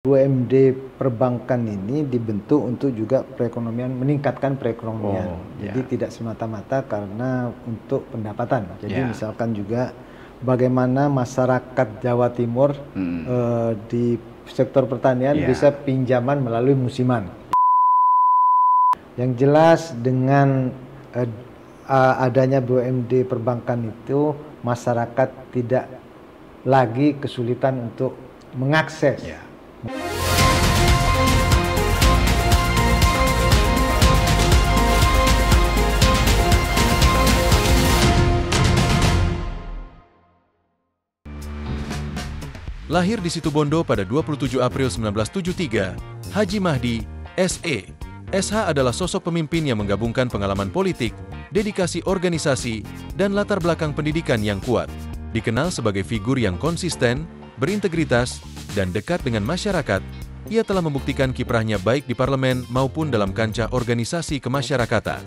BUMD perbankan ini dibentuk untuk juga perekonomian, meningkatkan perekonomian. Jadi tidak semata-mata karena untuk pendapatan. Jadi misalkan juga bagaimana masyarakat Jawa Timur di sektor pertanian bisa pinjaman melalui musiman. Yang jelas dengan adanya BUMD perbankan itu masyarakat tidak lagi kesulitan untuk mengakses. Lahir di Situbondo pada 27 April 1973, Haji Mahdi, SE. SH adalah sosok pemimpin yang menggabungkan pengalaman politik, dedikasi organisasi, dan latar belakang pendidikan yang kuat. Dikenal sebagai figur yang konsisten, berintegritas, dan dekat dengan masyarakat, ia telah membuktikan kiprahnya baik di parlemen maupun dalam kancah organisasi kemasyarakatan.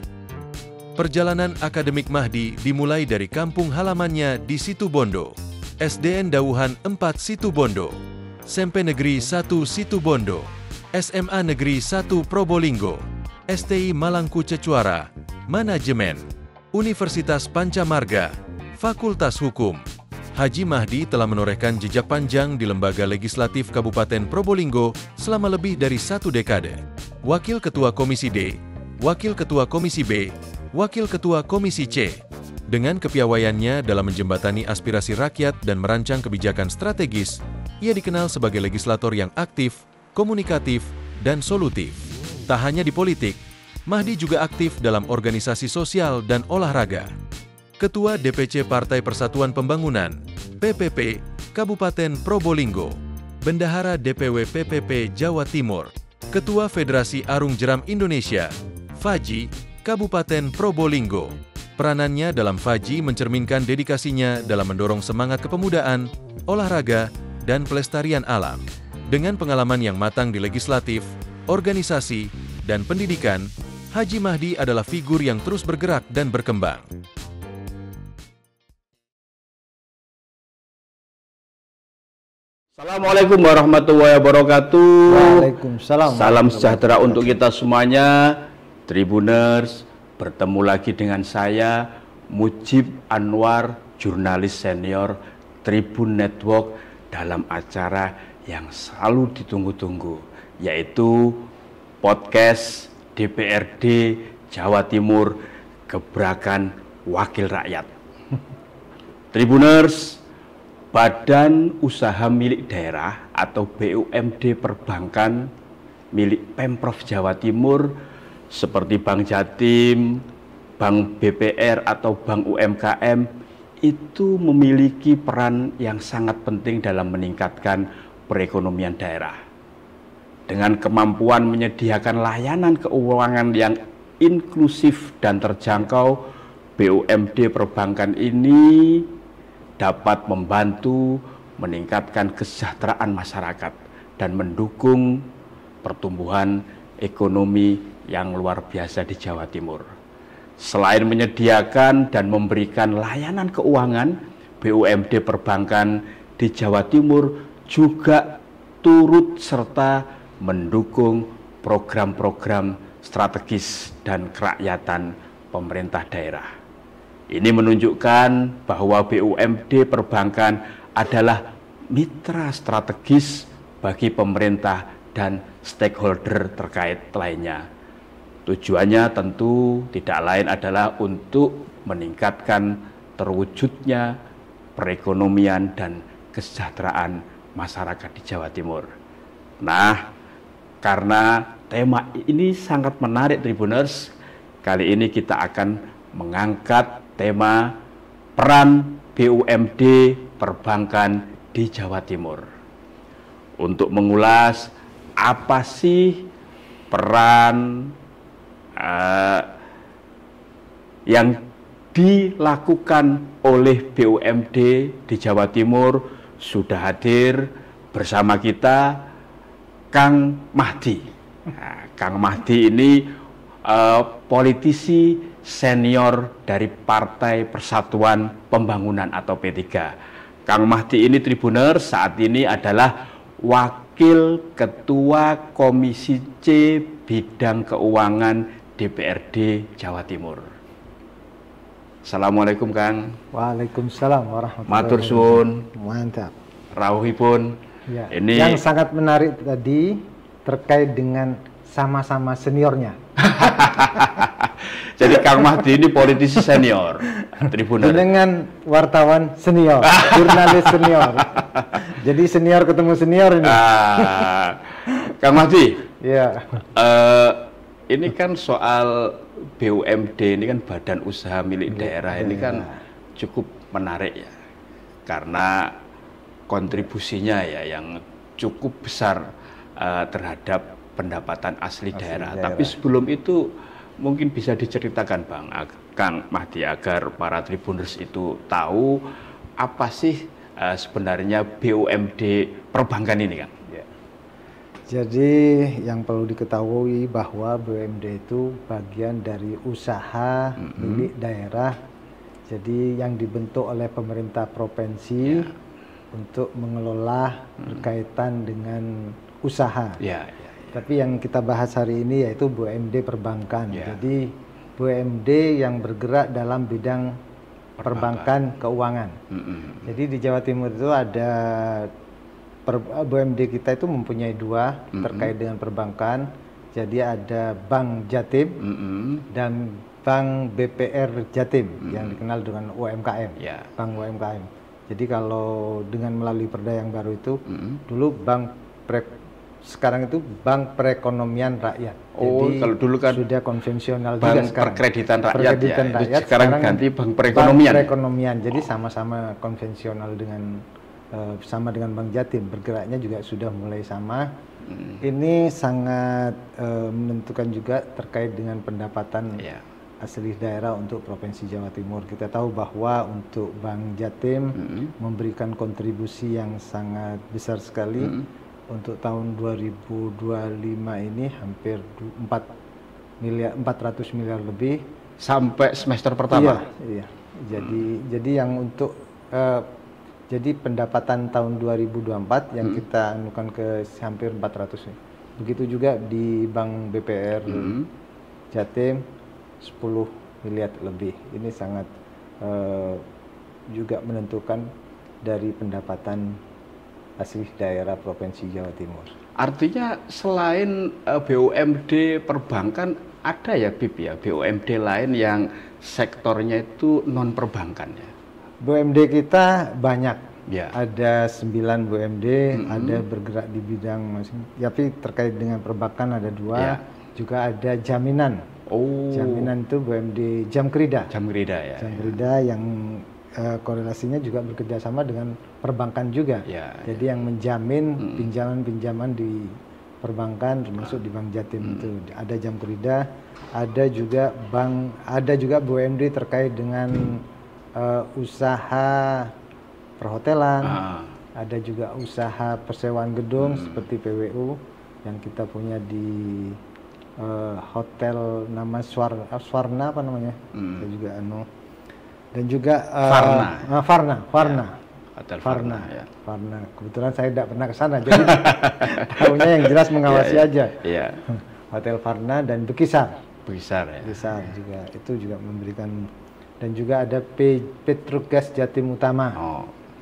Perjalanan akademik Mahdi dimulai dari kampung halamannya di Situbondo, SDN Dauhan 4 Situbondo, SMP Negeri 1 Situbondo, SMA Negeri 1 Probolinggo, STI Malangku Cecuara, Manajemen, Universitas Pancamarga, Fakultas Hukum. Haji Mahdi telah menorehkan jejak panjang di Lembaga Legislatif Kabupaten Probolinggo selama lebih dari 1 dekade. Wakil Ketua Komisi D, Wakil Ketua Komisi B, Wakil Ketua Komisi C. Dengan kepiawaiannya dalam menjembatani aspirasi rakyat dan merancang kebijakan strategis, ia dikenal sebagai legislator yang aktif, komunikatif, dan solutif. Tak hanya di politik, Mahdi juga aktif dalam organisasi sosial dan olahraga. Ketua DPC Partai Persatuan Pembangunan, PPP, Kabupaten Probolinggo, Bendahara DPW PPP Jawa Timur, Ketua Federasi Arung Jeram Indonesia, FAJI, Kabupaten Probolinggo. Peranannya dalam FAJI mencerminkan dedikasinya dalam mendorong semangat kepemudaan, olahraga, dan pelestarian alam. Dengan pengalaman yang matang di legislatif, organisasi, dan pendidikan, Haji Mahdi adalah figur yang terus bergerak dan berkembang. Assalamualaikum warahmatullahi wabarakatuh. Waalaikumsalam. Salam sejahtera untuk kita semuanya. Tribuners, bertemu lagi dengan saya Mujib Anwar, jurnalis senior Tribun Network, dalam acara yang selalu ditunggu-tunggu, yaitu podcast DPRD Jawa Timur, Gebrakan Wakil Rakyat. Tribuners, Badan Usaha Milik Daerah atau BUMD Perbankan milik Pemprov Jawa Timur seperti Bank Jatim, Bank BPR atau Bank UMKM itu memiliki peran yang sangat penting dalam meningkatkan perekonomian daerah. Dengan kemampuan menyediakan layanan keuangan yang inklusif dan terjangkau, BUMD Perbankan ini dapat membantu meningkatkan kesejahteraan masyarakat dan mendukung pertumbuhan ekonomi yang luar biasa di Jawa Timur. Selain menyediakan dan memberikan layanan keuangan, BUMD Perbankan di Jawa Timur juga turut serta mendukung program-program strategis dan kerakyatan pemerintah daerah. Ini menunjukkan bahwa BUMD Perbankan adalah mitra strategis bagi pemerintah dan stakeholder terkait lainnya. Tujuannya tentu tidak lain adalah untuk meningkatkan terwujudnya perekonomian dan kesejahteraan masyarakat di Jawa Timur. Nah, karena tema ini sangat menarik, Tribuners, kali ini kita akan mengangkat tema peran BUMD Perbankan di Jawa Timur. Untuk mengulas apa sih peran yang dilakukan oleh BUMD di Jawa Timur, sudah hadir bersama kita Kang Mahdi. Nah, Kang Mahdi ini politisi senior dari Partai Persatuan Pembangunan atau P3. Kang Mahdi ini, Tribuner, saat ini adalah wakil Wakil Ketua Komisi C Bidang Keuangan DPRD Jawa Timur. Assalamualaikum Kang. Waalaikumsalam warahmatullahi Matur wabarakatuh. suwun. Mantap. Rawuhipun. Ya. Ini Yang sangat menarik tadi terkait dengan sama-sama seniornya. jadi Kang Mahdi ini politisi senior, Tribuner. Dengan wartawan senior, jurnalis senior. Jadi senior ketemu senior ini. Kang Mahdi, Ya. ini kan soal BUMD, ini kan badan usaha milik daerah, ini kan cukup menarik ya, karena kontribusinya ya yang cukup besar terhadap pendapatan asli daerah. Tapi sebelum itu mungkin bisa diceritakan Bang, Kang Mahdi, agar para Tribuners itu tahu apa sih sebenarnya BUMD perbankan ini, Kang? Ya. Jadi yang perlu diketahui bahwa BUMD itu bagian dari usaha milik daerah. Jadi yang dibentuk oleh pemerintah provinsi untuk mengelola berkaitan dengan usaha. Tapi yang kita bahas hari ini yaitu BUMD perbankan. Jadi BUMD yang bergerak dalam bidang perbankan keuangan. Jadi di Jawa Timur itu ada BUMD kita itu mempunyai dua terkait dengan perbankan. Jadi ada Bank Jatim dan Bank BPR Jatim yang dikenal dengan UMKM, Bank UMKM. Jadi kalau dengan melalui perda yang baru itu, dulu sekarang itu Bank Perekonomian Rakyat. Jadi kalau dulu kan sudah konvensional Bank juga sekarang. Perkreditan Rakyat, Perkreditan Rakyat sekarang ganti Bank Perekonomian. Bank Perekonomian. Jadi sama-sama konvensional dengan sama dengan Bank Jatim, bergeraknya juga sudah mulai sama. Ini sangat menentukan juga terkait dengan pendapatan asli daerah untuk Provinsi Jawa Timur. Kita tahu bahwa untuk Bank Jatim memberikan kontribusi yang sangat besar sekali. Untuk tahun 2025 ini hampir 400 miliar lebih sampai semester pertama. Iya. Jadi yang untuk jadi pendapatan tahun 2024 yang kita anukan ke hampir 400. Begitu juga di Bank BPR Jatim 10 miliar lebih. Ini sangat juga menentukan dari pendapatan asli daerah Provinsi Jawa Timur. Artinya selain BUMD perbankan ada ya BIP ya, BUMD lain yang sektornya itu non perbankan ya? BUMD kita banyak, ada 9 BUMD, ada bergerak di bidang masing, tapi terkait dengan perbankan ada 2, juga ada jaminan. Jaminan itu BUMD Jamkrida. Jamkrida ya. Jamkrida yang korelasinya juga bekerja sama dengan perbankan juga. Jadi yang menjamin pinjaman-pinjaman di perbankan termasuk di Bank Jatim itu ada Jamkrida, ada juga BUMD terkait dengan usaha perhotelan, ada juga usaha persewaan gedung seperti PWU yang kita punya di hotel nama Swarna apa namanya? Kita juga dan juga Farna. Hotel Farna. Farna. Kebetulan saya tidak pernah ke sana, jadi tahunya yang jelas mengawasi aja. Hotel Farna dan Bekisar. Bekisar ya. Bekisar juga itu juga memberikan, dan juga ada Petrogas Jatim Utama.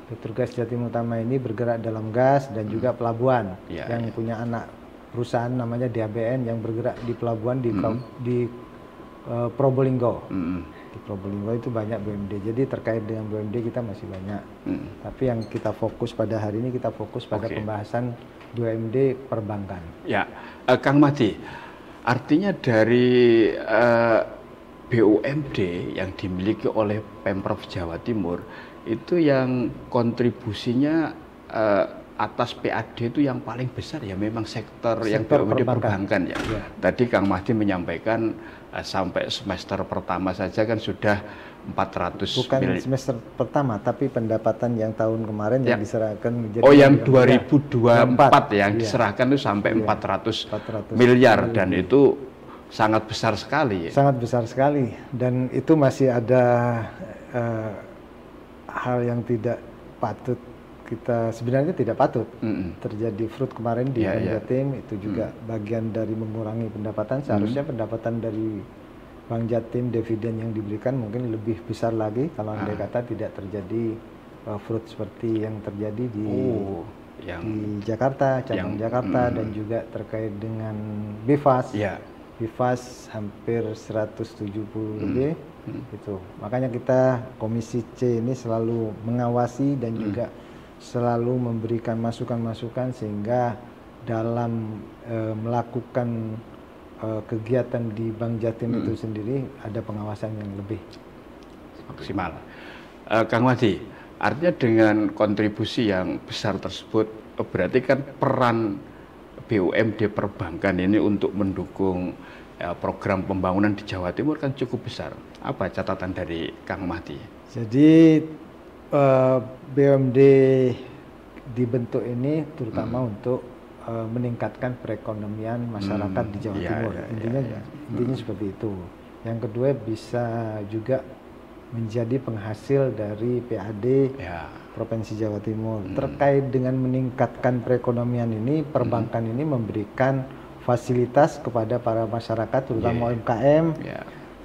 Petrogas Jatim Utama ini bergerak dalam gas dan juga pelabuhan yang punya anak perusahaan namanya DABN yang bergerak di pelabuhan di Probolinggo. Di Probolinggo itu banyak BUMD. Jadi terkait dengan BUMD kita masih banyak. Tapi yang kita fokus pada hari ini, kita fokus pada pembahasan BUMD perbankan. Ya, Kang Mahdi, artinya dari BUMD yang dimiliki oleh Pemprov Jawa Timur itu yang kontribusinya atas PAD itu yang paling besar ya memang sektor yang BUMD perbankan ya. Tadi Kang Mahdi menyampaikan sampai semester pertama saja kan sudah 400 bukan semester pertama, tapi pendapatan yang tahun kemarin yang diserahkan menjadi yang 2024 yang diserahkan itu sampai 400 miliar dan itu sangat besar sekali. Sangat besar sekali, dan itu masih ada hal yang tidak patut kita sebenarnya tidak patut terjadi fraud kemarin di Bank Jatim. Itu juga bagian dari mengurangi pendapatan. Seharusnya pendapatan dari Bank Jatim, dividen yang diberikan mungkin lebih besar lagi kalau andai kata tidak terjadi fraud seperti yang terjadi di Jakarta, cabang Jakarta, dan juga terkait dengan BIFAS. BIFAS hampir 170 lebih. Itu makanya kita Komisi C ini selalu mengawasi dan juga selalu memberikan masukan-masukan sehingga dalam melakukan kegiatan di Bank Jatim itu sendiri ada pengawasan yang lebih maksimal. Kang Mahdi, artinya dengan kontribusi yang besar tersebut berarti kan peran BUMD perbankan ini untuk mendukung program pembangunan di Jawa Timur kan cukup besar. Apa catatan dari Kang Mahdi? Jadi BUMD dibentuk ini terutama untuk meningkatkan perekonomian masyarakat di Jawa Timur. Intinya seperti itu. Yang kedua bisa juga menjadi penghasil dari PAD Provinsi Jawa Timur. Terkait dengan meningkatkan perekonomian ini, perbankan ini memberikan fasilitas kepada para masyarakat, terutama UMKM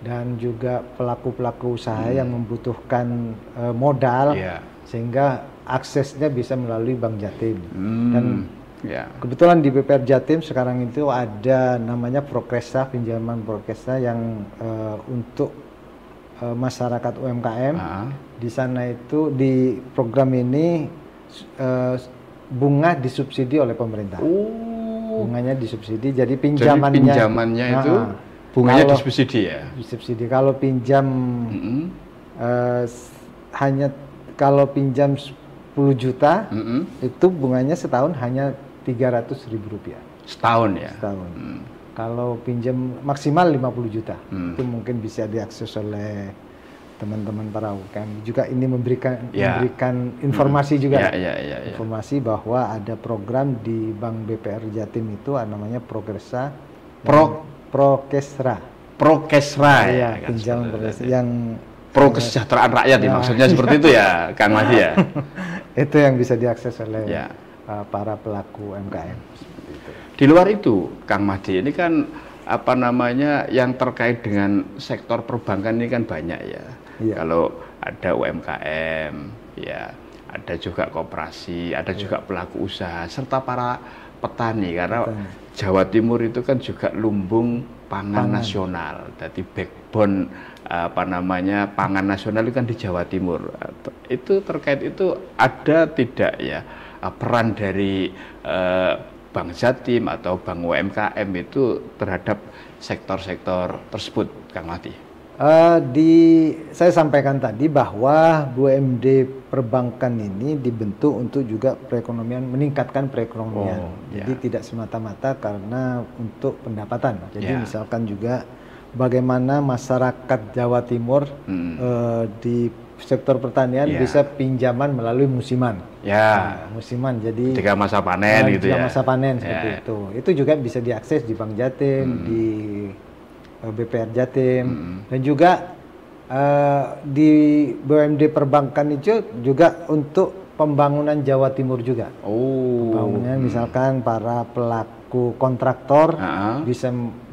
dan juga pelaku-pelaku usaha yang membutuhkan modal, sehingga aksesnya bisa melalui Bank Jatim. Dan kebetulan di BPR Jatim sekarang itu ada namanya Prokesa, pinjaman Prokesa yang untuk masyarakat UMKM. Di sana itu di program ini bunga disubsidi oleh pemerintah. Bunganya disubsidi, jadi pinjamannya itu bunganya disubsidi ya? Disubsidi. Kalau pinjam kalau pinjam 10 juta itu bunganya setahun hanya Rp300.000. Setahun ya? Setahun. Kalau pinjam maksimal 50 juta itu mungkin bisa diakses oleh teman-teman para UMKM. Juga ini memberikan informasi juga, informasi bahwa ada program di Bank BPR Jatim itu namanya Prokesra. Ya, pinjaman Prokesra yang pro kesejahteraan rakyat ya, maksudnya seperti itu ya, Kang Mahdi ya. Itu yang bisa diakses oleh para pelaku UMKM. Di luar itu, Kang Mahdi, ini kan apa namanya yang terkait dengan sektor perbankan ini kan banyak ya. Kalau ada UMKM, ya ada juga koperasi, ada juga pelaku usaha, serta para petani, karena Jawa Timur itu kan juga lumbung pangan nasional. Jadi backbone apa namanya pangan nasional itu kan di Jawa Timur. Itu terkait itu ada tidak ya peran dari Bank Jatim atau Bank UMKM itu terhadap sektor-sektor tersebut, Kang Mahdi? Saya sampaikan tadi bahwa BUMD perbankan ini dibentuk untuk juga meningkatkan perekonomian. Jadi tidak semata-mata karena untuk pendapatan. Jadi misalkan juga bagaimana masyarakat Jawa Timur di sektor pertanian bisa pinjaman melalui musiman. Musiman. Jadi ketika masa panen gitu ya. Masa panen seperti itu. Itu juga bisa diakses di Bank Jatim, di BPR Jatim, dan juga di BUMD perbankan itu juga untuk pembangunan Jawa Timur juga. Pembangunan misalkan para pelaku kontraktor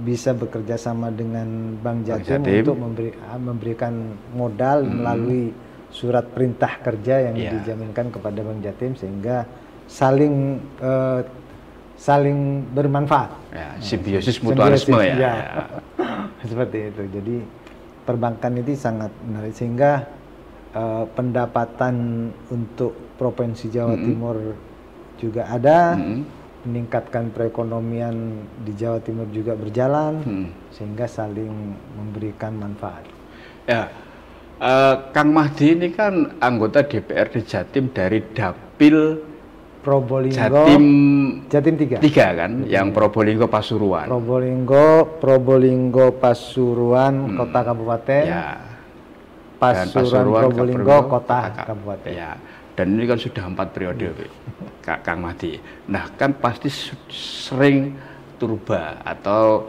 bisa bekerja sama dengan Bank Jatim untuk memberikan modal melalui surat perintah kerja yang dijaminkan kepada Bank Jatim sehingga saling bermanfaat. Simbiosis mutualisme ya. Seperti itu. Jadi perbankan ini sangat menarik sehingga pendapatan untuk Provinsi Jawa Timur juga ada, meningkatkan perekonomian di Jawa Timur juga berjalan, sehingga saling memberikan manfaat. Ya, Kang Mahdi ini kan anggota DPRD Jatim dari Dapil Probolinggo, Jatim 3 kan, yang Probolinggo Pasuruan. Probolinggo Pasuruan Kota Kabupaten. Pasuruan Probolinggo Kota Kabupaten. Dan ini kan sudah 4 periode, Kang Mahdi. Nah, kan pasti sering turba atau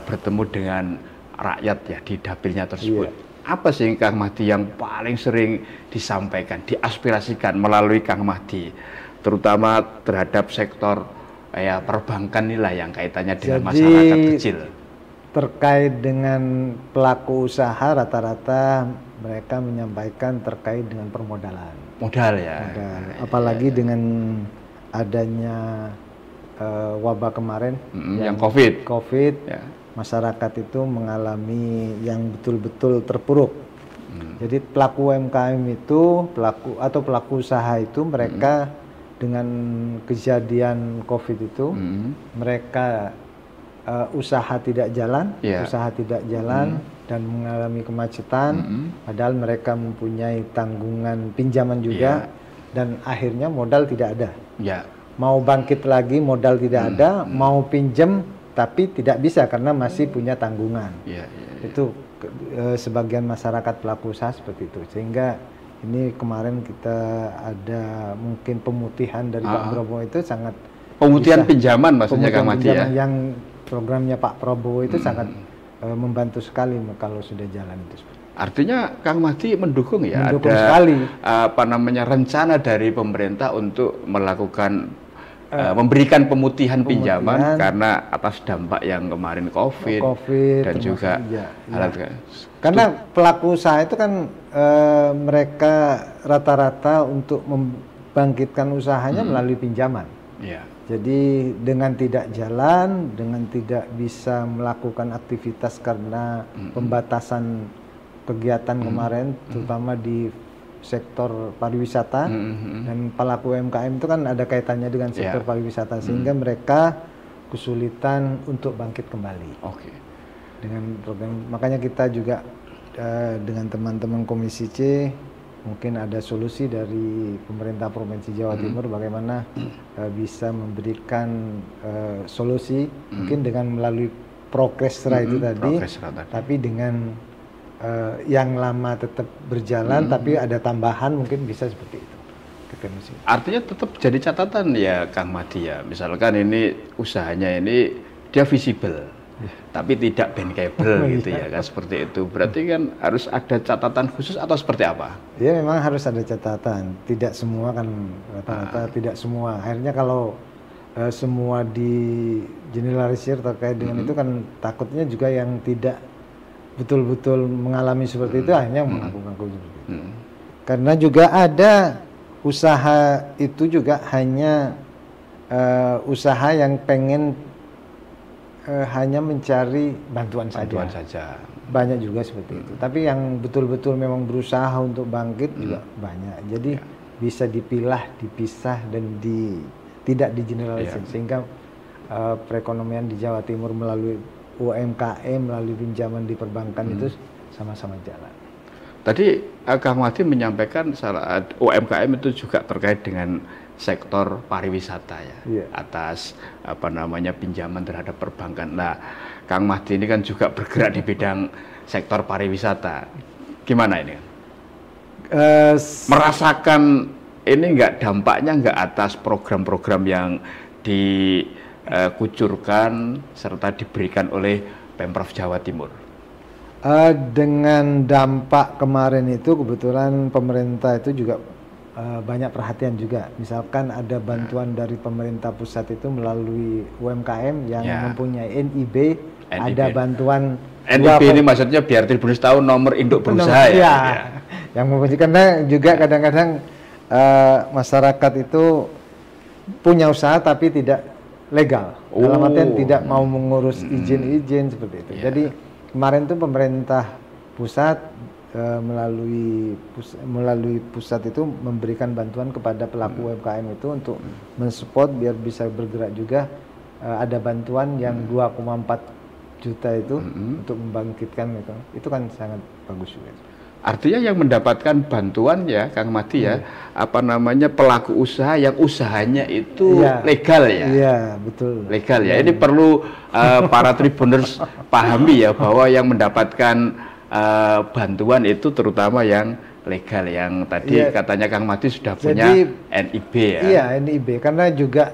bertemu dengan rakyat ya di dapilnya tersebut. apa sih Kang Mahdi yang paling sering disampaikan, diaspirasikan melalui Kang Mahdi, terutama terhadap sektor ya perbankan inilah yang kaitannya dengan masyarakat kecil? Terkait dengan pelaku usaha, rata-rata mereka menyampaikan terkait dengan permodalan. Modal ya. Modal. Apalagi dengan adanya wabah kemarin, yang COVID. Ya. Masyarakat itu mengalami yang betul-betul terpuruk. Jadi pelaku UMKM itu, pelaku usaha itu mereka dengan kejadian COVID itu, mereka usaha tidak jalan, dan mengalami kemacetan, padahal mereka mempunyai tanggungan pinjaman juga, dan akhirnya modal tidak ada. Mau bangkit lagi modal tidak ada, mau pinjam tapi tidak bisa karena masih punya tanggungan. Itu sebagian masyarakat pelaku usaha seperti itu, sehingga ini kemarin kita ada mungkin pemutihan dari Pak Prabowo itu sangat pemutihan pinjaman maksudnya Kang Mahdi ya. Yang programnya Pak Prabowo itu sangat membantu sekali kalau sudah jalan itu. Artinya Kang Mahdi mendukung ya, mendukung ada sekali. Rencana dari pemerintah untuk melakukan memberikan pemutihan pinjaman karena atas dampak yang kemarin COVID dan juga karena pelaku usaha itu kan mereka rata-rata untuk membangkitkan usahanya melalui pinjaman. Jadi dengan tidak jalan, dengan tidak bisa melakukan aktivitas karena pembatasan kegiatan kemarin, terutama di sektor pariwisata, dan pelaku UMKM itu kan ada kaitannya dengan sektor pariwisata, sehingga mereka kesulitan untuk bangkit kembali. Dengan program, makanya kita juga dengan teman-teman Komisi C mungkin ada solusi dari pemerintah Provinsi Jawa Timur bagaimana bisa memberikan solusi mungkin dengan melalui Prokresra itu tadi, tapi dengan yang lama tetap berjalan tapi ada tambahan, mungkin bisa seperti itu. Artinya tetap jadi catatan ya Kang Mahdi ya, misalkan ini usahanya ini dia visible tapi tidak bankable gitu ya kan, seperti itu. Berarti kan harus ada catatan khusus atau seperti apa? Ya memang harus ada catatan, tidak semua kan, rata-rata tidak semua. Akhirnya kalau semua di generalisir terkait dengan itu kan takutnya juga yang tidak betul-betul mengalami seperti itu akhirnya mengaku-ngaku seperti itu. Karena juga ada usaha itu juga hanya usaha yang pengen hanya mencari bantuan saja. Banyak juga seperti itu. Tapi yang betul-betul memang berusaha untuk bangkit juga banyak. Jadi bisa dipilah, dipisah dan tidak digeneralisir, sehingga perekonomian di Jawa Timur melalui UMKM melalui pinjaman di perbankan itu sama-sama jalan. Tadi Kang Mahdi menyampaikan UMKM itu juga terkait dengan sektor pariwisata ya, atas pinjaman terhadap perbankan. Nah, Kang Mahdi ini kan juga bergerak di bidang sektor pariwisata. Gimana ini? Merasakan ini dampaknya atas program-program yang dikucurkan serta diberikan oleh Pemprov Jawa Timur? Dengan dampak kemarin itu kebetulan pemerintah itu juga banyak perhatian juga. Misalkan ada bantuan dari pemerintah pusat itu melalui UMKM yang mempunyai NIB, ada bantuan NIB ini maksudnya biar Tribunus tahu nomor induk berusaha ya. Yang mempunyai, karena juga kadang-kadang masyarakat itu punya usaha tapi tidak legal, dalam artian tidak mau mengurus izin-izin seperti itu. Jadi kemarin tuh pemerintah pusat melalui pusat itu memberikan bantuan kepada pelaku UMKM itu untuk mensupport biar bisa bergerak juga. Ada bantuan yang 2,4 juta itu untuk membangkitkan itu kan sangat bagus juga. Artinya yang mendapatkan bantuan ya Kang Mahdi ya, pelaku usaha yang usahanya itu legal ya. Iya, betul. Legal ya. Ini perlu para Tribuners pahami ya, bahwa yang mendapatkan bantuan itu terutama yang legal, yang tadi katanya Kang Mahdi sudah punya NIB ya. Iya, NIB, karena juga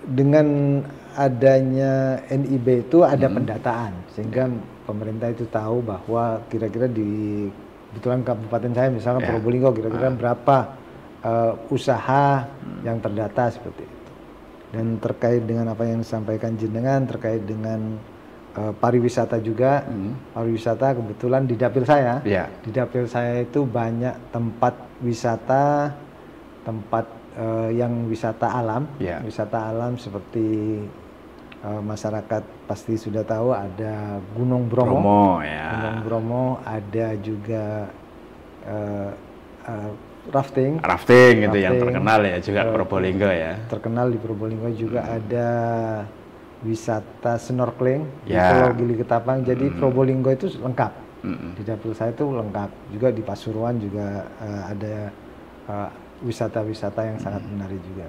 dengan adanya NIB itu ada pendataan, sehingga pemerintah itu tahu bahwa kira-kira di kebetulan kabupaten saya misalkan Probolinggo kira-kira berapa usaha yang terdata seperti itu. Dan terkait dengan apa yang disampaikan jenengan terkait dengan pariwisata juga, pariwisata kebetulan di dapil saya, di dapil saya itu banyak tempat wisata, tempat yang wisata alam, wisata alam seperti masyarakat pasti sudah tahu ada Gunung Bromo, Gunung Bromo, ada juga rafting gitu yang terkenal ya juga Probolinggo ya. Terkenal di Probolinggo juga ada wisata snorkeling di Pulau Gili Ketapang. Jadi Probolinggo itu lengkap. Di dapil saya itu lengkap. Juga di Pasuruan juga ada wisata-wisata yang sangat menarik juga.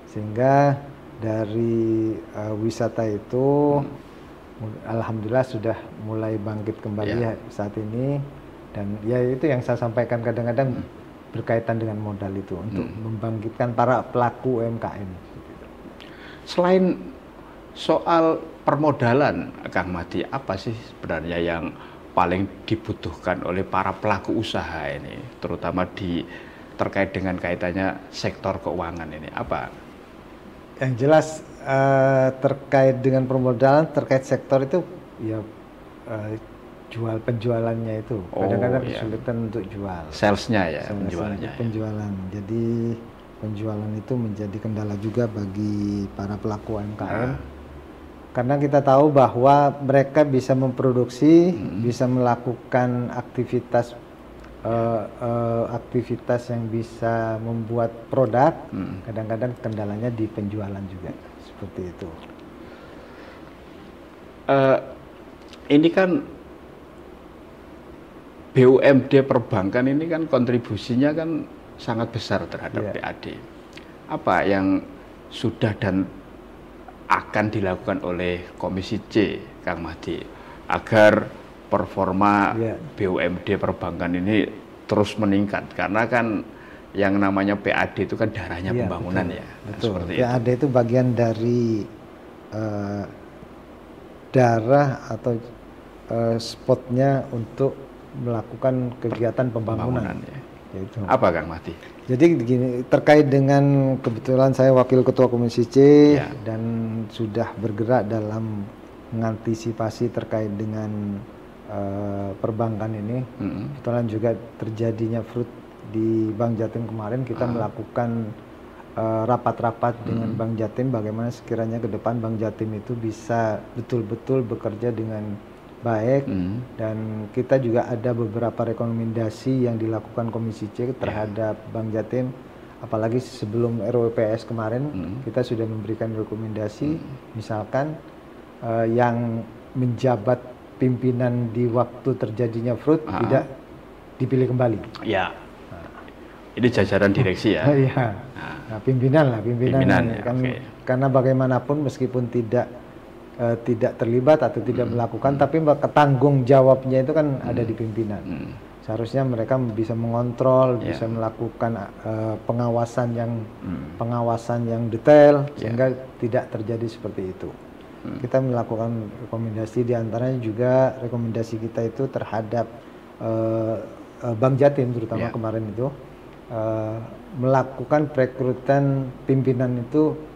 Sehingga dari wisata itu alhamdulillah sudah mulai bangkit kembali saat ini. Dan ya itu yang saya sampaikan kadang-kadang berkaitan dengan modal itu untuk membangkitkan para pelaku UMKM. Selain soal permodalan, Kang Mahdi, apa sih sebenarnya yang paling dibutuhkan oleh para pelaku usaha ini, terutama terkait dengan kaitannya sektor keuangan ini? Apa? Yang jelas terkait dengan permodalan, terkait sektor itu ya penjualannya itu kadang-kadang kesulitan untuk jual. Salesnya ya, penjualannya. Penjualan. Jadi penjualan itu menjadi kendala juga bagi para pelaku UMKM. Karena kita tahu bahwa mereka bisa memproduksi, bisa melakukan aktivitas yang bisa membuat produk. Kadang-kadang kendalanya di penjualan juga, seperti itu. Ini kan BUMD perbankan ini kan kontribusinya kan sangat besar terhadap PAD. Apa yang sudah dan akan dilakukan oleh Komisi C, Kang Mahdi, agar performa BUMD perbankan ini terus meningkat? Karena kan yang namanya PAD itu kan darahnya pembangunan, betul. Seperti PAD itu bagian dari darah atau spotnya untuk melakukan kegiatan pembangunan. Yaitu. Apa Kang Mahdi? Jadi begini, terkait dengan kebetulan saya Wakil Ketua Komisi C dan sudah bergerak dalam mengantisipasi terkait dengan perbankan ini. Kebetulan juga terjadinya fraud di Bank Jatim kemarin, kita melakukan rapat-rapat dengan Bank Jatim bagaimana sekiranya ke depan Bank Jatim itu bisa betul-betul bekerja dengan baik, dan kita juga ada beberapa rekomendasi yang dilakukan Komisi C terhadap Bank Jatim, apalagi sebelum RUPS kemarin kita sudah memberikan rekomendasi, misalkan yang menjabat pimpinan di waktu terjadinya fraud tidak dipilih kembali. Ini jajaran direksi ya. Nah, pimpinan ya, kan, karena bagaimanapun meskipun tidak terlibat atau tidak melakukan, tapi tanggung jawabnya itu kan ada di pimpinan. Seharusnya mereka bisa mengontrol, bisa melakukan pengawasan yang detail sehingga tidak terjadi seperti itu. Kita melakukan rekomendasi, diantaranya juga rekomendasi kita itu terhadap Bank Jatim terutama kemarin itu melakukan perekrutan pimpinan itu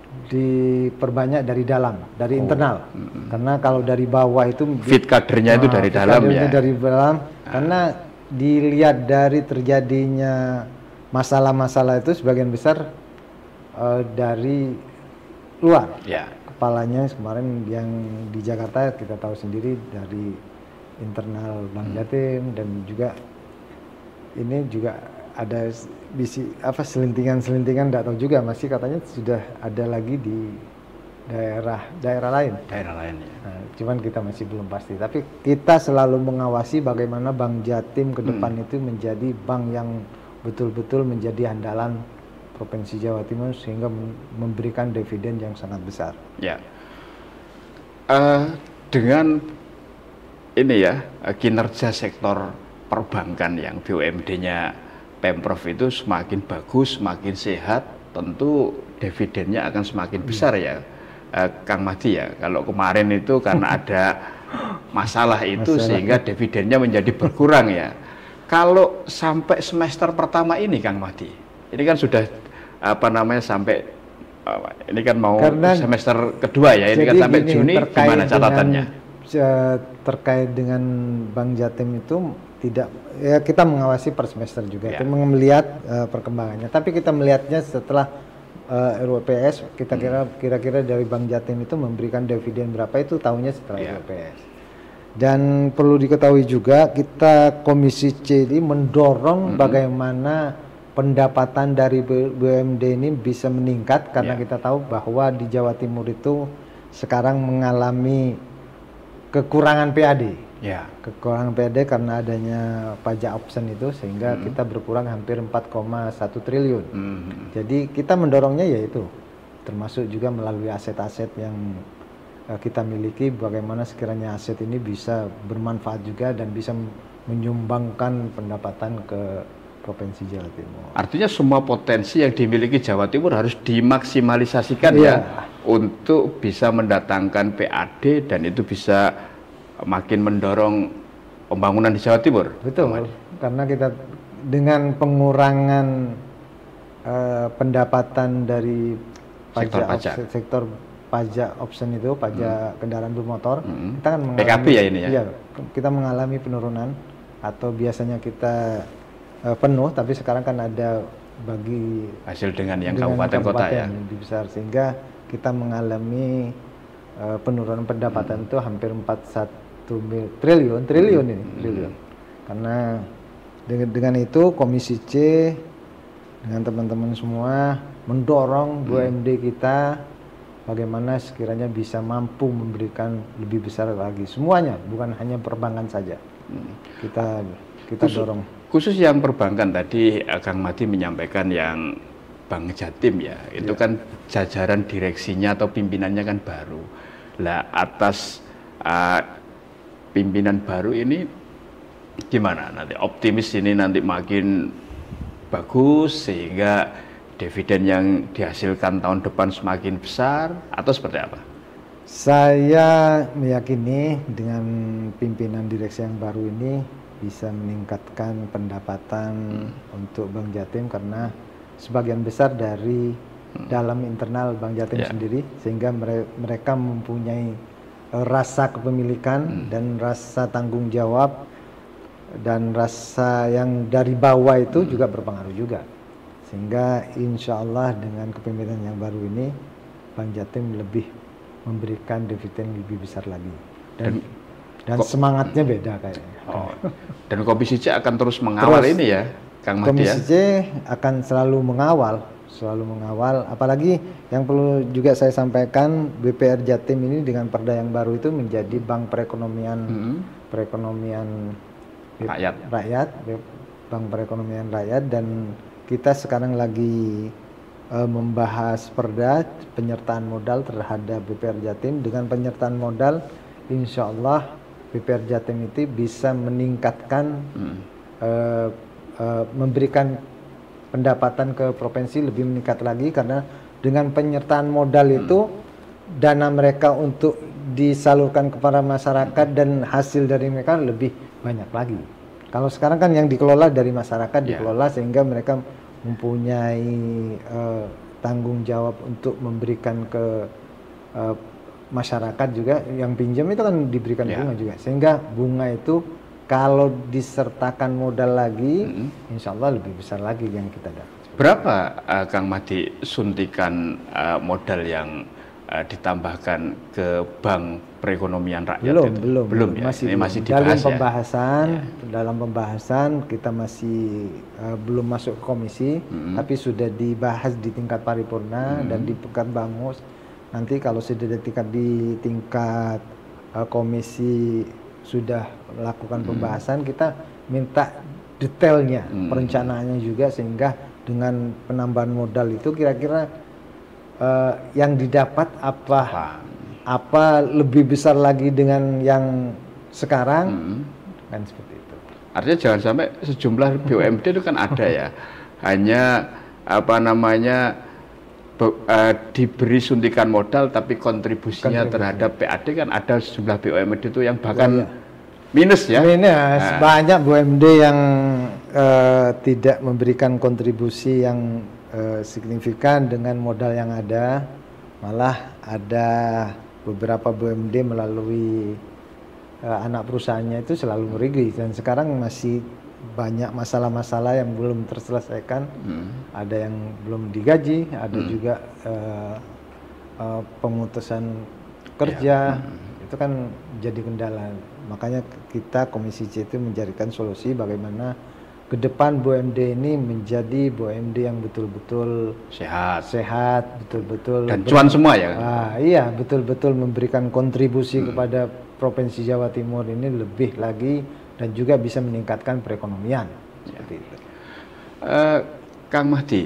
diperbanyak dari dalam, dari internal. Karena kalau dari bawah itu fit kadernya itu dari dalam ya. Dari dalam, karena dilihat dari terjadinya masalah-masalah itu sebagian besar dari luar. Kepalanya kemarin yang di Jakarta kita tahu sendiri dari internal Bank Jatim, dan juga ini juga ada selintingan tidak tahu juga, masih katanya sudah ada lagi di daerah lain. Nah, cuman kita masih belum pasti, tapi kita selalu mengawasi bagaimana Bank Jatim ke depan itu menjadi bank yang betul-betul menjadi andalan Provinsi Jawa Timur sehingga memberikan dividen yang sangat besar. Dengan ini kinerja sektor perbankan yang BUMD-nya Pemprov itu semakin bagus, semakin sehat, tentu dividennya akan semakin besar ya. Kang Mahdi ya, kalau kemarin itu karena ada masalah itu sehingga dividennya menjadi berkurang ya. Kalau sampai semester pertama ini Kang Mahdi, ini kan sudah sampai ini kan mau semester kedua ya, ini kan sampai Juni, gimana catatannya? Terkait dengan Bank Jatim itu tidak, ya kita mengawasi per semester juga, kita melihat perkembangannya. Tapi kita melihatnya setelah RUPS, kita kira-kira dari Bank Jatim itu memberikan dividen berapa itu tahunya setelah RUPS. Dan perlu diketahui juga kita Komisi C ini mendorong bagaimana pendapatan dari BUMD ini bisa meningkat karena kita tahu bahwa di Jawa Timur itu sekarang mengalami kekurangan PAD. Kekurangan PAD karena adanya pajak option itu sehingga kita berkurang hampir 4,1 triliun. Jadi kita mendorongnya yaitu termasuk juga melalui aset-aset yang kita miliki, bagaimana sekiranya aset ini bisa bermanfaat juga dan bisa menyumbangkan pendapatan ke Provinsi Jawa Timur. Artinya semua potensi yang dimiliki Jawa Timur harus dimaksimalisasikan untuk bisa mendatangkan PAD dan itu bisa makin mendorong pembangunan di Jawa Timur. Betul, karena kita dengan pengurangan pendapatan dari sektor pajak option itu, pajak kendaraan bermotor, kita kan mengalami PKP ya ini ya? Iya, kita mengalami penurunan atau biasanya kita penuh, tapi sekarang kan ada bagi hasil dengan yang kabupaten kota ya? Lebih besar, sehingga kita mengalami penurunan pendapatan itu hampir 41 triliun ini. Karena dengan itu Komisi C dengan teman-teman semua mendorong BUMD kita bagaimana sekiranya bisa mampu memberikan lebih besar lagi semuanya, bukan hanya perbankan saja. Kita dorong. Khusus yang perbankan tadi Kang Mahdi menyampaikan yang Bank Jatim ya, itu kan jajaran direksinya atau pimpinannya kan baru. Lah atas pimpinan baru ini gimana nanti? Optimis ini nanti makin bagus sehingga dividen yang dihasilkan tahun depan semakin besar atau seperti apa? Saya meyakini dengan pimpinan direksi yang baru ini bisa meningkatkan pendapatan untuk Bank Jatim karena sebagian besar dari dalam internal Bank Jatim sendiri, sehingga mereka mempunyai rasa kepemilikan dan rasa tanggung jawab dan rasa yang dari bawah itu juga berpengaruh juga. Sehingga insya Allah dengan kepemimpinan yang baru ini Bank Jatim lebih memberikan dividen lebih besar lagi dan semangatnya beda kayaknya. Dan Komisi C akan terus mengawal ini ya, Kang Mahdi ya? Komisi C akan selalu mengawal, apalagi yang perlu juga saya sampaikan, BPR Jatim ini dengan perda yang baru itu menjadi bank perekonomian rakyat, bank perekonomian rakyat, dan kita sekarang lagi membahas perda penyertaan modal terhadap BPR Jatim. Dengan penyertaan modal, insya Allah BPR Jatim itu bisa meningkatkan, memberikan pendapatan ke provinsi lebih meningkat lagi, karena dengan penyertaan modal itu dana mereka untuk disalurkan kepada masyarakat dan hasil dari mereka lebih banyak lagi. Kalau sekarang kan yang dikelola dari masyarakat dikelola sehingga mereka mempunyai tanggung jawab untuk memberikan ke masyarakat juga. Yang pinjam itu kan diberikan bunga juga, sehingga bunga itu kalau disertakan modal lagi, insya Allah lebih besar lagi yang kita dapat. Berapa Kang Mahdi suntikan modal yang ditambahkan ke Bank Perekonomian Rakyat itu? Belum ya? Masih dibahas dalam pembahasan kita masih belum masuk ke komisi, tapi sudah dibahas di tingkat paripurna dan di tingkat Bamus. Nanti kalau sudah di tingkat komisi sudah melakukan pembahasan, kita minta detailnya, perencanaannya juga, sehingga dengan penambahan modal itu kira-kira yang didapat apa lebih besar lagi dengan yang sekarang, kan seperti itu. Artinya jangan sampai sejumlah BUMD itu kan ada ya, hanya diberi suntikan modal tapi kontribusinya terhadap PAD kan ada sejumlah BUMD itu yang bahkan minus ya. Minus, banyak BUMD yang tidak memberikan kontribusi yang signifikan dengan modal yang ada. Malah ada beberapa BUMD melalui anak perusahaannya itu selalu merugi, dan sekarang masih banyak masalah-masalah yang belum terselesaikan. Ada yang belum digaji, ada juga pemutusan kerja, itu kan jadi kendala. Makanya kita Komisi C itu mencarikan solusi bagaimana ke depan BUMD ini menjadi BUMD yang betul-betul sehat, betul-betul dan cuan semua ya. Iya, betul-betul memberikan kontribusi kepada Provinsi Jawa Timur ini lebih lagi, dan juga bisa meningkatkan perekonomian. Seperti itu. Kang Mahdi,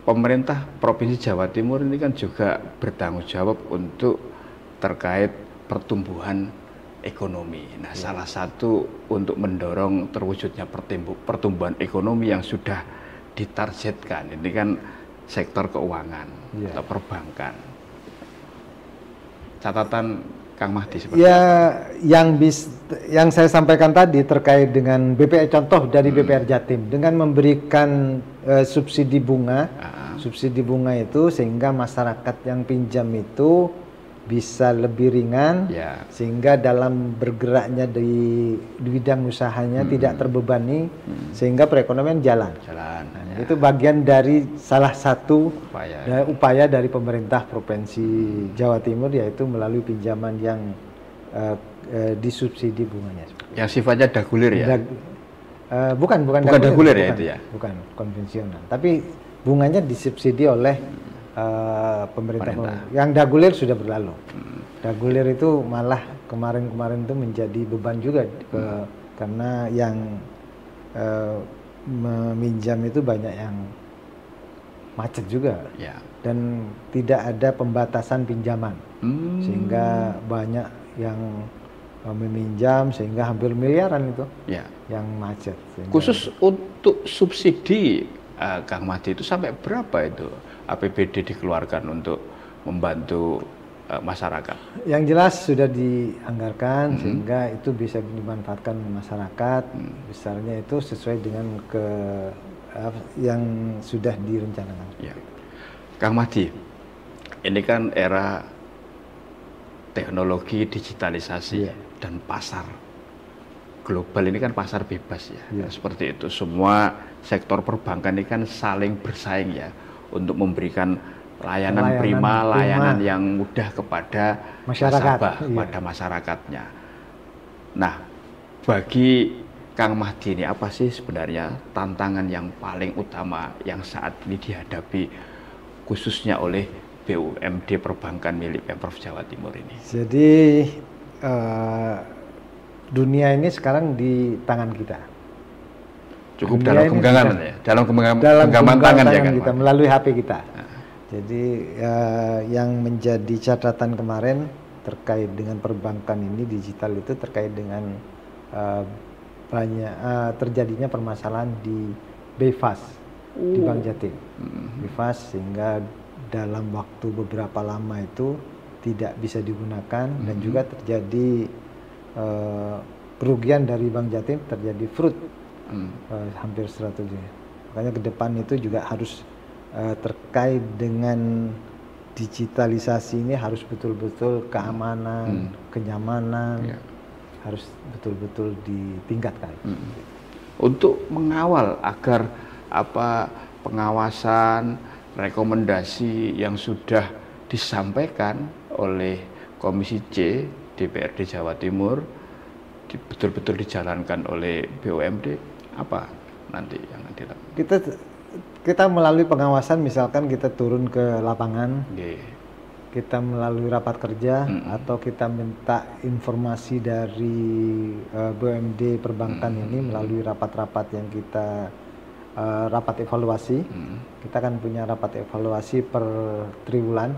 pemerintah Provinsi Jawa Timur ini kan juga bertanggung jawab untuk terkait pertumbuhan ekonomi. Nah, salah satu untuk mendorong terwujudnya pertumbuhan ekonomi yang sudah ditargetkan, ini kan sektor keuangan atau perbankan. Catatan Kang Mahdi seperti yang saya sampaikan tadi terkait dengan BPR, contoh dari BPR Jatim dengan memberikan subsidi bunga, subsidi bunga itu sehingga masyarakat yang pinjam itu bisa lebih ringan, sehingga dalam bergeraknya di bidang usahanya tidak terbebani, sehingga perekonomian jalan. Nah, itu bagian dari salah satu upaya dari pemerintah Provinsi Jawa Timur, yaitu melalui pinjaman yang disubsidi bunganya. Yang sifatnya dagulir ya? Bukan dagulir ya, itu ya? Bukan konvensional, tapi bunganya disubsidi oleh pemerintah. Yang dagulir sudah berlalu. Dagulir itu malah kemarin-kemarin itu menjadi beban juga karena yang meminjam itu banyak yang macet juga, dan tidak ada pembatasan pinjaman, sehingga banyak yang meminjam sehingga hampir miliaran itu yang macet. Khusus untuk subsidi Kang Mahdi itu sampai berapa itu APBD dikeluarkan untuk membantu masyarakat? Yang jelas sudah dianggarkan sehingga itu bisa dimanfaatkan masyarakat. Besarnya itu sesuai dengan yang sudah direncanakan. Kang Mahdi, ini kan era teknologi digitalisasi dan pasar global ini kan pasar bebas ya. Seperti itu, semua sektor perbankan ini kan saling bersaing ya untuk memberikan layanan prima, layanan yang mudah kepada nasabah, pada masyarakatnya. Nah, bagi Kang Mahdi ini apa sih sebenarnya tantangan yang paling utama yang saat ini dihadapi khususnya oleh BUMD perbankan milik Pemprov Jawa Timur ini? Jadi dunia ini sekarang di tangan kita. Cukup dalam genggaman ya, dalam genggaman tangan ya kan, kita melalui HP kita. Jadi yang menjadi catatan kemarin terkait dengan perbankan ini digital itu terkait dengan banyak terjadinya permasalahan di BEFAS di Bank Jatim. BEFAS sehingga dalam waktu beberapa lama itu tidak bisa digunakan dan juga terjadi kerugian dari Bank Jatim, terjadi fraud hampir 100 juta. Makanya ke depan itu juga harus terkait dengan digitalisasi ini harus betul-betul keamanan, kenyamanan harus betul-betul ditingkatkan. Untuk mengawal agar pengawasan, rekomendasi yang sudah disampaikan oleh Komisi C DPRD Jawa Timur betul-betul dijalankan oleh BUMD, apa nanti yang dilakukan? Kita melalui pengawasan, misalkan kita turun ke lapangan, kita melalui rapat kerja, atau kita minta informasi dari BUMD perbankan ini melalui rapat-rapat yang kita rapat evaluasi. Kita kan punya rapat evaluasi per triwulan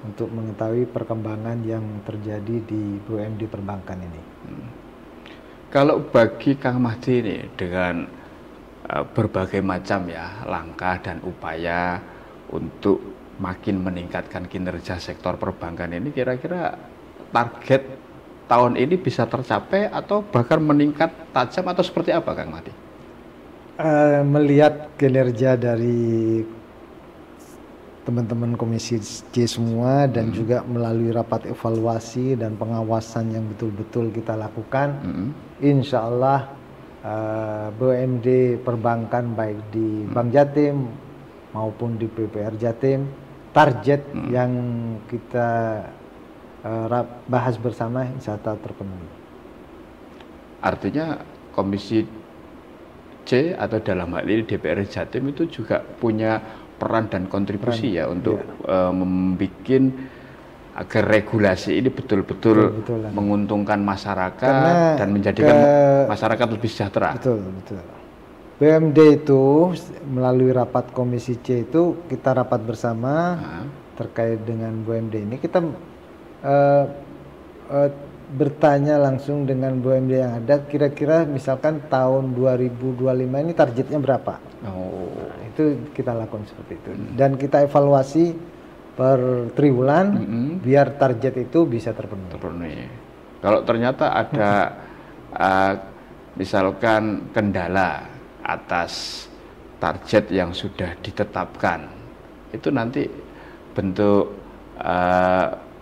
untuk mengetahui perkembangan yang terjadi di BUMD perbankan ini. Kalau bagi Kang Mahdi ini dengan berbagai macam ya langkah dan upaya untuk makin meningkatkan kinerja sektor perbankan ini, kira-kira target tahun ini bisa tercapai atau bahkan meningkat tajam atau seperti apa, Kang Mahdi? Melihat kinerja dari teman-teman Komisi C semua dan juga melalui rapat evaluasi dan pengawasan yang betul-betul kita lakukan, insya Allah BUMD perbankan baik di Bank Jatim maupun di PPR Jatim, target yang kita bahas bersama insya Allah terpenuhi. Artinya Komisi C atau dalam hal ini DPR Jatim itu juga punya peran dan kontribusi untuk membuat agar regulasi ini betul-betul menguntungkan masyarakat dan menjadikan masyarakat lebih sejahtera. Betul. BUMD itu melalui rapat Komisi C itu kita rapat bersama terkait dengan BUMD ini, kita bertanya langsung dengan BUMD yang ada, kira-kira misalkan tahun 2025 ini targetnya berapa? Nah, itu kita lakukan seperti itu. Dan kita evaluasi per triwulan biar target itu bisa terpenuhi. Kalau ternyata ada misalkan kendala atas target yang sudah ditetapkan, itu nanti bentuk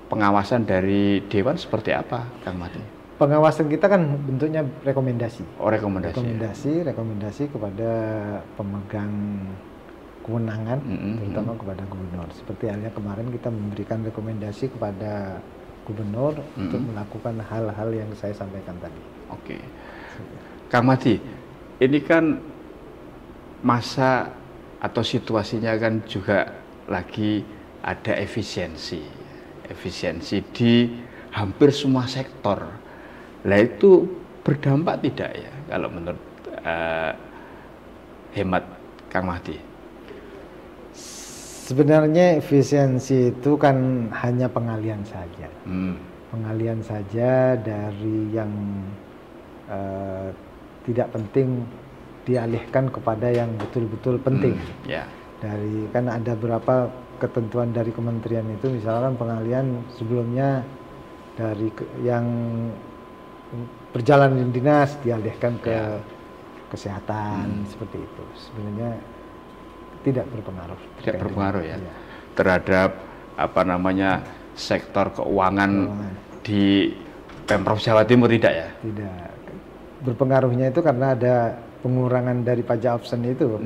pengawasan dari Dewan seperti apa, Kang Mahdi? Pengawasan kita kan bentuknya rekomendasi. Rekomendasi kepada pemegang kewenangan, terutama kepada gubernur. Seperti halnya kemarin kita memberikan rekomendasi kepada gubernur untuk melakukan hal-hal yang saya sampaikan tadi. Oke. Kang Mahdi, ini kan masa atau situasinya kan juga lagi ada efisiensi di hampir semua sektor. Lah itu berdampak tidak ya kalau menurut hemat Kang Mahdi? Sebenarnya efisiensi itu kan hanya pengalian saja. Pengalian saja dari yang tidak penting dialihkan kepada yang betul-betul penting. Dari kan ada beberapa ketentuan dari kementerian itu, misalkan pengalian sebelumnya dari yang perjalanan dinas dialihkan ke kesehatan, seperti itu. Sebenarnya tidak berpengaruh. Tidak berpengaruh ya terhadap apa namanya sektor keuangan di Pemprov Jawa Timur, tidak ya? Tidak. Berpengaruhnya itu karena ada pengurangan dari pajak absen itu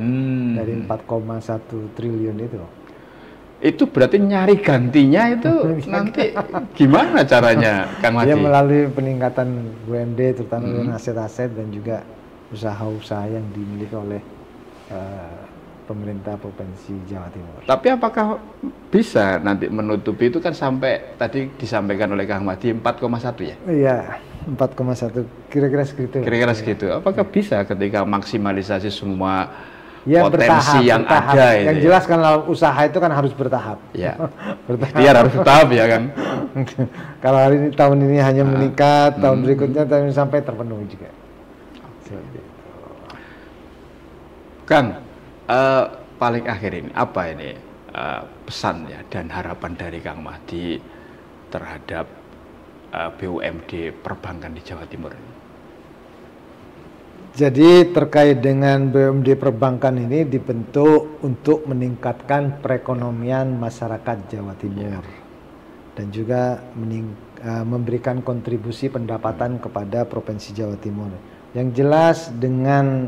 dari 4,1 triliun itu. Itu berarti nyari gantinya itu nanti gimana caranya, Kang Mahdi? Ya melalui peningkatan BUMD terutama dengan aset-aset dan juga usaha-usaha yang dimiliki oleh pemerintah Provinsi Jawa Timur. Tapi apakah bisa nanti menutupi itu kan sampai tadi disampaikan oleh Kang Mahdi 4,1 ya? Iya, 4,1 kira-kira segitu. Kira-kira segitu. Apakah bisa ketika maksimalisasi semua bertahap, potensi yang ada itu? Yang jelas kan usaha itu kan harus bertahap. Ya. Ikhtiar harus bertahap ya kan. Kalau hari ini tahun ini hanya meningkat, tahun berikutnya sampai terpenuhi juga. Kang, paling akhir ini apa ini pesan ya dan harapan dari Kang Mahdi terhadap BUMD perbankan di Jawa Timur? Jadi terkait dengan BUMD perbankan ini dibentuk untuk meningkatkan perekonomian masyarakat Jawa Timur dan juga memberikan kontribusi pendapatan kepada Provinsi Jawa Timur. Yang jelas dengan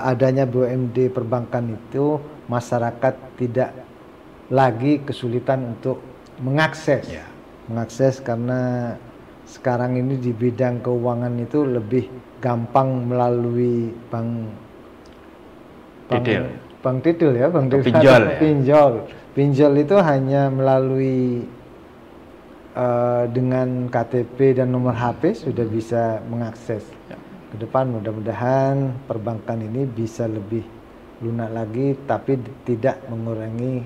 adanya BUMD perbankan itu masyarakat tidak lagi kesulitan untuk mengakses karena sekarang ini di bidang keuangan itu lebih gampang melalui bank pinjol itu hanya melalui dengan KTP dan nomor HP sudah bisa mengakses. Ke depan mudah-mudahan perbankan ini bisa lebih lunak lagi tapi tidak mengurangi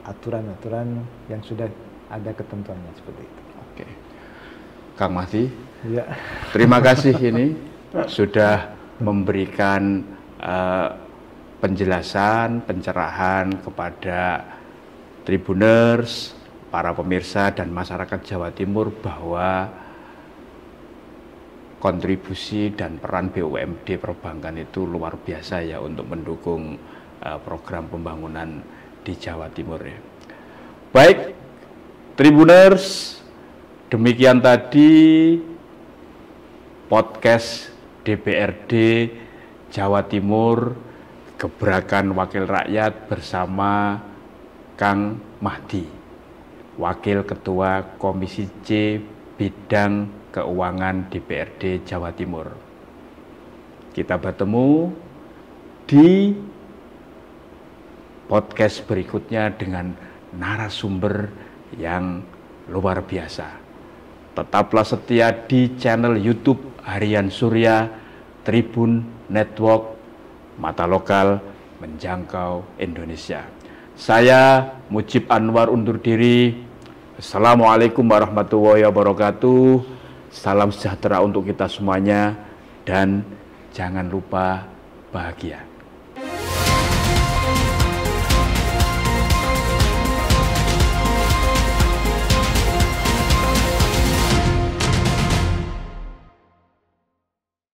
aturan-aturan yang sudah ada ketentuannya seperti itu. Oke. Kang Mahdi, terima kasih ini sudah memberikan penjelasan, pencerahan kepada Tribuners, para pemirsa dan masyarakat Jawa Timur bahwa kontribusi dan peran BUMD perbankan itu luar biasa ya untuk mendukung program pembangunan di Jawa Timur ya. Baik, Tribuners, demikian tadi podcast DPRD Jawa Timur, Gebrakan Wakil Rakyat bersama Kang Mahdi, Wakil Ketua Komisi C Bidang Keuangan DPRD Jawa Timur. Kita bertemu di podcast berikutnya dengan narasumber yang luar biasa. Tetaplah setia di channel YouTube Harian Surya Tribun Network, mata lokal menjangkau Indonesia. Saya Mujib Anwar undur diri. Assalamualaikum warahmatullahi wabarakatuh. Salam sejahtera untuk kita semuanya dan jangan lupa bahagia.